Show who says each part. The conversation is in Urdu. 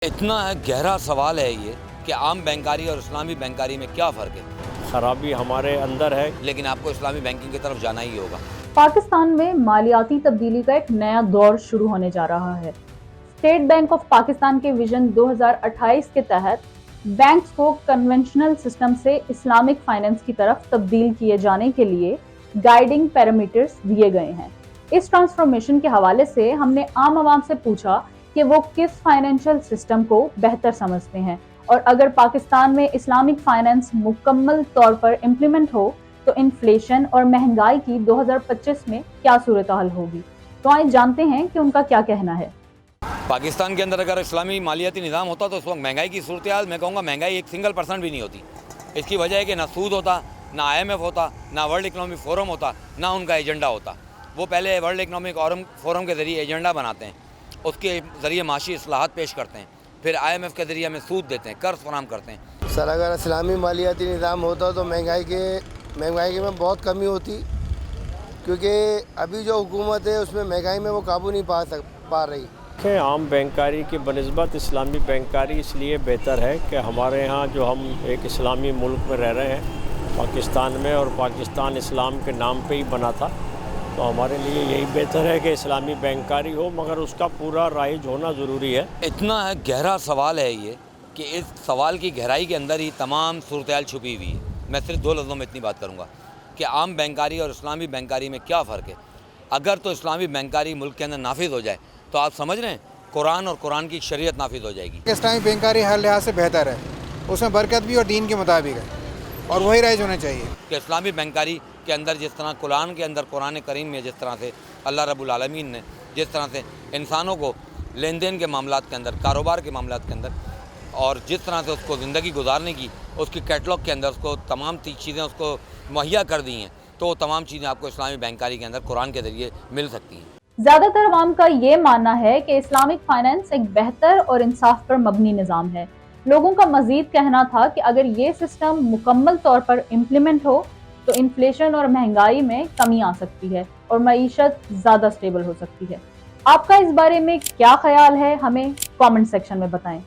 Speaker 1: اتنا گہرا سوال ہے یہ کہ عام بینکاری اور اسلامی بینکاری میں کیا فرق ہے؟
Speaker 2: خرابی ہمارے اندر ہے،
Speaker 1: لیکن آپ کو اسلامی بینکنگ کی طرف جانا ہی ہوگا۔
Speaker 3: پاکستان میں مالیاتی تبدیلی کا ایک نیا دور شروع ہونے جا رہا ہے۔ اسٹیٹ بینک آف پاکستان کے ویژن 2028 کے تحت بینکس کو کنونشنل سسٹم سے اسلامک فائنینس کی طرف تبدیل کیے جانے کے لیے گائیڈنگ پیرامیٹرز دیے گئے ہیں۔ اس ٹرانسفارمیشن کے حوالے سے ہم نے عام عوام سے پوچھا کہ وہ کس فائنینشل سسٹم کو بہتر سمجھتے ہیں، اور اگر پاکستان میں اسلامک فائنینس مکمل طور پر امپلیمنٹ ہو تو انفلیشن اور مہنگائی کی 2025 میں کیا صورتحال ہوگی۔ تو آئیں جانتے ہیں کہ ان کا کیا کہنا ہے۔
Speaker 1: پاکستان کے اندر اگر اسلامی مالیاتی نظام ہوتا تو اس وقت مہنگائی کی صورتحال میں کہوں گا مہنگائی 1% بھی نہیں ہوتی۔ اس کی وجہ ہے کہ نہ سود ہوتا، نہ IMF ہوتا، نہ ورلڈ اکنامک فورم ہوتا، نہ ان کا ایجنڈا ہوتا۔ وہ پہلے ورلڈ اکنامک فورم کے ذریعے ایجنڈا بناتے ہیں، اس کے ذریعے معاشی اصلاحات پیش کرتے ہیں، پھر IMF کے ذریعے ہمیں سود دیتے ہیں، قرض فراہم کرتے ہیں۔
Speaker 4: سر اگر اسلامی مالیاتی نظام ہوتا تو مہنگائی میں بہت کمی ہوتی، کیونکہ ابھی جو حکومت ہے اس میں مہنگائی میں وہ قابو نہیں پا رہی۔
Speaker 2: کہ عام بینکاری کی بنسبت اسلامی بینکاری اس لیے بہتر ہے کہ ہمارے ہاں جو ہم ایک اسلامی ملک میں رہ رہے ہیں پاکستان میں، اور پاکستان اسلام کے نام پہ ہی بنا تھا، تو ہمارے لیے یہی بہتر ہے کہ اسلامی بینکاری ہو، مگر اس کا پورا رائج ہونا ضروری ہے۔
Speaker 1: اتنا گہرا سوال ہے یہ کہ اس سوال کی گہرائی کے اندر ہی تمام صورتحال چھپی ہوئی ہے۔ میں صرف 2 لفظوں میں اتنی بات کروں گا کہ عام بینکاری اور اسلامی بینکاری میں کیا فرق ہے۔ اگر تو اسلامی بینکاری ملک کے اندر نافذ ہو جائے تو آپ سمجھ رہے ہیں قرآن اور قرآن کی شریعت نافذ ہو جائے گی۔
Speaker 5: اسلامی بینکاری ہر لحاظ سے بہتر ہے، اس میں برکت بھی اور دین کے مطابق ہے، اور وہی رائج ہونا چاہیے۔
Speaker 1: کہ اسلامی بینکاری کے اندر جس طرح قرآن کے اندر قرآن کریم میں جس طرح سے اللہ رب العالمین نے جس طرح سے انسانوں کو لین دین کے معاملات کے اندر، کاروبار کے معاملات کے اندر، اور جس طرح سے اس کو زندگی گزارنے کی اس کی کیٹلاگ کے اندر اس کو تمام چیزیں اس کو مہیا کر دی ہیں، تو وہ تمام چیزیں آپ کو اسلامی بینکاری کے اندر قرآن کے ذریعے مل سکتی ہیں۔
Speaker 3: زیادہ تر عوام کا یہ ماننا ہے کہ اسلامک فائنینس ایک بہتر اور انصاف پر مبنی نظام ہے۔ لوگوں کا مزید کہنا تھا کہ اگر یہ سسٹم مکمل طور پر امپلیمنٹ ہو تو انفلیشن اور مہنگائی میں کمی آ سکتی ہے اور معیشت زیادہ سٹیبل ہو سکتی ہے۔ آپ کا اس بارے میں کیا خیال ہے، ہمیں کامنٹ سیکشن میں بتائیں۔